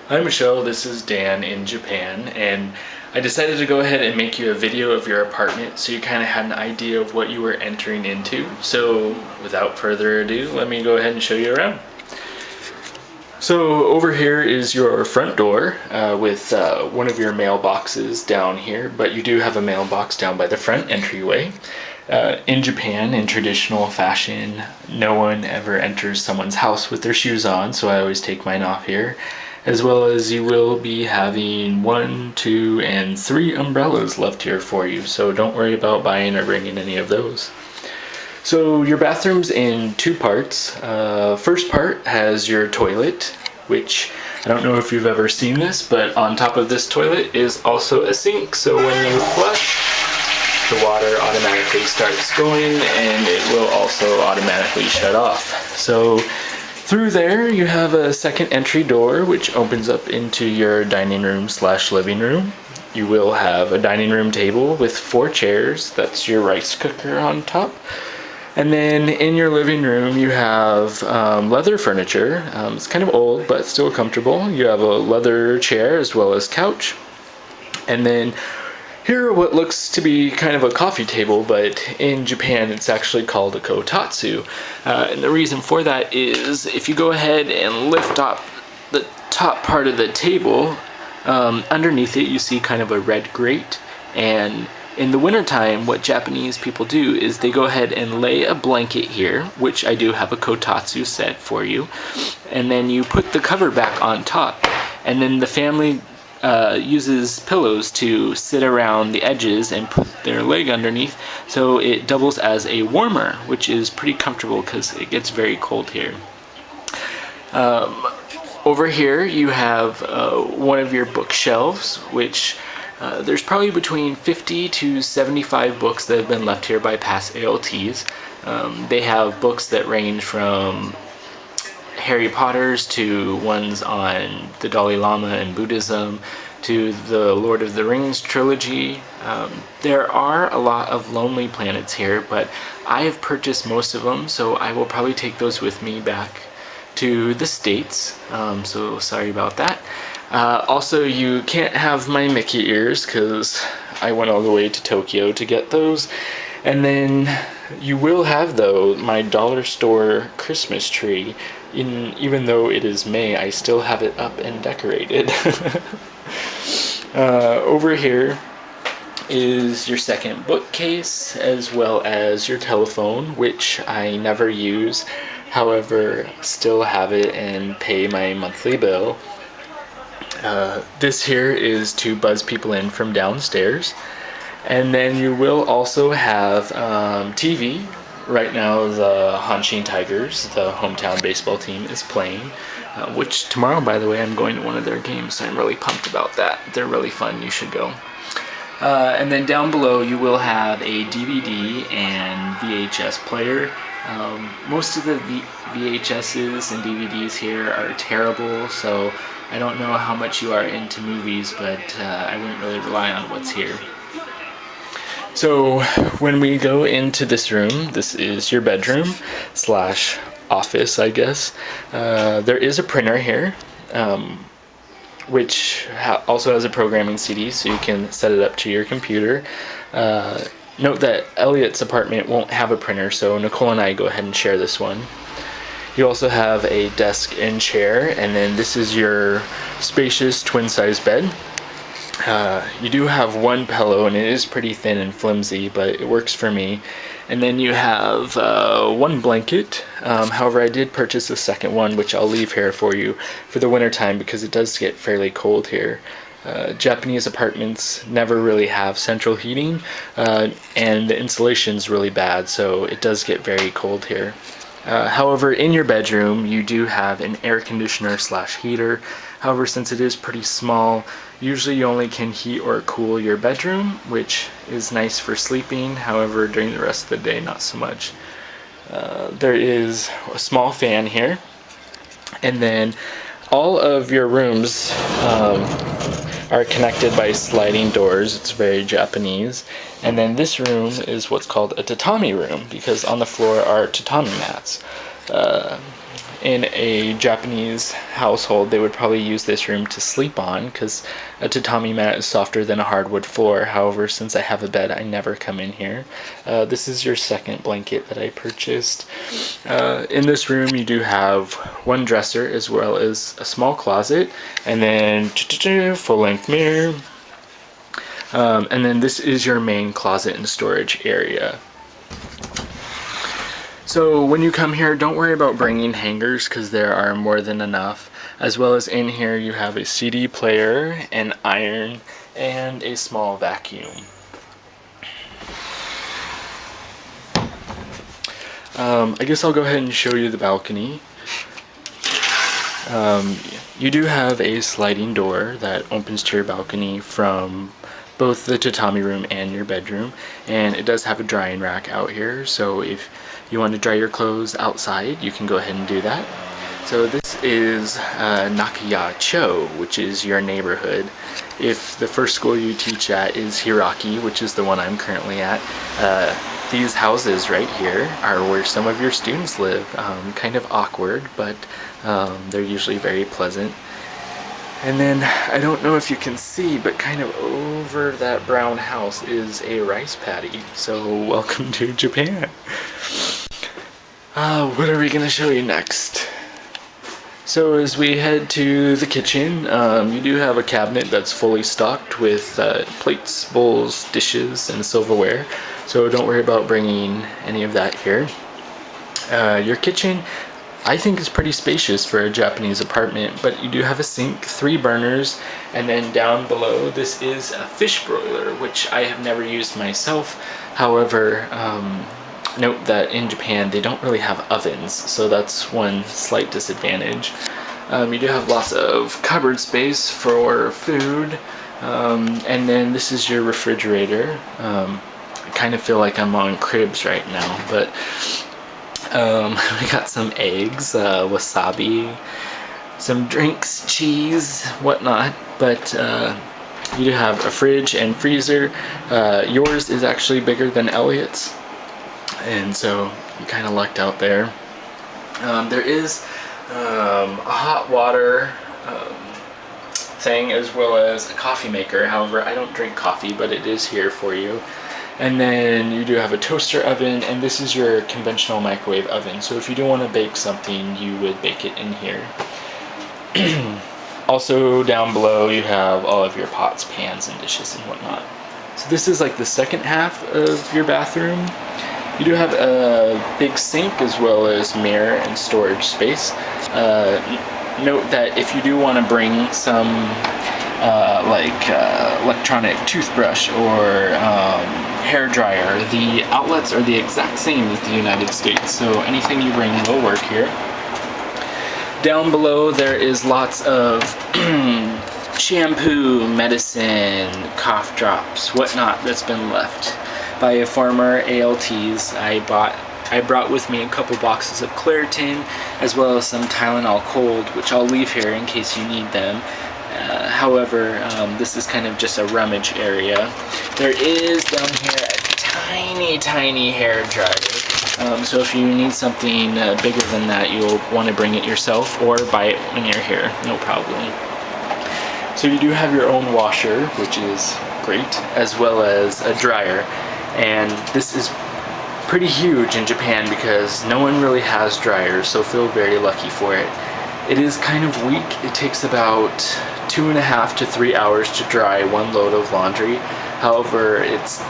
Hi Michelle, this is Dan in Japan, and I decided to go ahead and make you a video of your apartment so you kind of had an idea of what you were entering into. So without further ado, let me go ahead and show you around. So over here is your front door with one of your mailboxes down here, but you do have a mailbox down by the front entryway. In Japan, in traditional fashion, no one ever enters someone's house with their shoes on, so I always take mine off here. As well as you will be having 1, 2, and 3 umbrellas left here for you, so don't worry about buying or bringing any of those. So your bathroom's in 2 parts. First part has your toilet, which I don't know if you've ever seen this, but on top of this toilet is also a sink, so when you flush, the water automatically starts going and it will also automatically shut off. So through there you have a second entry door which opens up into your dining room / living room. You will have a dining room table with 4 chairs. That's your rice cooker on top. And then in your living room you have leather furniture. It's kind of old but still comfortable. You have a leather chair as well as couch. And then here what looks to be kind of a coffee table, but in Japan it's actually called a kotatsu. And the reason for that is if you go ahead and lift up the top part of the table, underneath it you see kind of a red grate. And in the wintertime, what Japanese people do is they go ahead and lay a blanket here, which I do have a kotatsu set for you, and then you put the cover back on top, and then the family uses pillows to sit around the edges and put their leg underneath, so it doubles as a warmer, which is pretty comfortable because it gets very cold here. Over here you have one of your bookshelves, which there's probably between 50 to 75 books that have been left here by past ALTs. They have books that range from Harry Potter's to ones on the Dalai Lama and Buddhism to the Lord of the Rings trilogy. There are a lot of Lonely Planets here, but I have purchased most of them, so I will probably take those with me back to the States, so sorry about that. Also, you can't have my Mickey ears because I went all the way to Tokyo to get those. And then you will have, though, my dollar store Christmas tree. Even though it is May, I still have it up and decorated. Over here is your second bookcase, as well as your telephone, which I never use. However, still have it and pay my monthly bill. This here is to buzz people in from downstairs. And then you will also have TV. Right now the Hanshin Tigers, the hometown baseball team, is playing, which tomorrow, by the way, I'm going to one of their games, so I'm really pumped about that. They're really fun, you should go. And then down below you will have a DVD and VHS player. Most of the VHSs and DVDs here are terrible, so I don't know how much you are into movies, but I wouldn't really rely on what's here. So when we go into this room, this is your bedroom / office, I guess. There is a printer here, which also has a programming CD, so you can set it up to your computer. Note that Elliot's apartment won't have a printer, so Nicole and I go ahead and share this one. You also have a desk and chair, and then this is your spacious twin-size bed. You do have one pillow, and it is pretty thin and flimsy, but it works for me. And then you have one blanket. However, I did purchase a second one, which I'll leave here for you for the winter time because it does get fairly cold here. Japanese apartments never really have central heating, and the insulation's really bad, so it does get very cold here. However, in your bedroom, you do have an air conditioner / heater. However, since it is pretty small, usually you only can heat or cool your bedroom, which is nice for sleeping. However, during the rest of the day, not so much. There is a small fan here. And then all of your rooms are connected by sliding doors. It's very Japanese. And then this room is what's called a tatami room because on the floor are tatami mats. in a Japanese household, they would probably use this room to sleep on because a tatami mat is softer than a hardwood floor. However, since I have a bed, I never come in here. This is your second blanket that I purchased. In this room, you do have one dresser as well as a small closet, and then full-length mirror. And then this is your main closet and storage area. So when you come here, don't worry about bringing hangers because there are more than enough. As well as in here, you have a CD player, an iron, and a small vacuum. I guess I'll go ahead and show you the balcony. You do have a sliding door that opens to your balcony from both the tatami room and your bedroom, and it does have a drying rack out here, so if you want to dry your clothes outside, you can go ahead and do that. So this is Nakayacho, which is your neighborhood. If the first school you teach at is Hiraki, which is the one I'm currently at, these houses right here are where some of your students live. Kind of awkward, but they're usually very pleasant. And then, I don't know if you can see, but kind of over that brown house is a rice paddy. So welcome to Japan. What are we going to show you next? So as we head to the kitchen, you do have a cabinet that's fully stocked with plates, bowls, dishes, and silverware. So don't worry about bringing any of that here. Your kitchen, I think, is pretty spacious for a Japanese apartment, but you do have a sink, 3 burners, and then down below this is a fish broiler, which I have never used myself. However, note that in Japan they don't really have ovens, so that's one slight disadvantage. You do have lots of cupboard space for food, and then this is your refrigerator. I kind of feel like I'm on Cribs right now, but we got some eggs, wasabi, some drinks, cheese, whatnot, but you do have a fridge and freezer. Yours is actually bigger than Elliot's, and so you kind of lucked out there. There is a hot water thing as well as a coffee maker. However, I don't drink coffee, but it is here for you. And then you do have a toaster oven, and this is your conventional microwave oven. So if you do want to bake something, you would bake it in here. Also down below you have all of your pots, pans, and dishes and whatnot. So this is like the second half of your bathroom. You do have a big sink as well as mirror and storage space. Note that if you do want to bring some electronic toothbrush or hair dryer, the outlets are the exact same as the United States, so anything you bring will work here. Down below there is lots of shampoo, medicine, cough drops, whatnot that's been left by a former ALTs. I brought with me a couple boxes of Claritin as well as some Tylenol Cold, which I'll leave here in case you need them. However, this is kind of just a rummage area. There is down here a tiny hair dryer. So if you need something bigger than that, you'll want to bring it yourself or buy it when you're here, no problem. So you do have your own washer, which is great, as well as a dryer. And this is pretty huge in Japan because no one really has dryers, so feel very lucky for it. It is kind of weak. It takes about 2.5 to 3 hours to dry one load of laundry. However, it's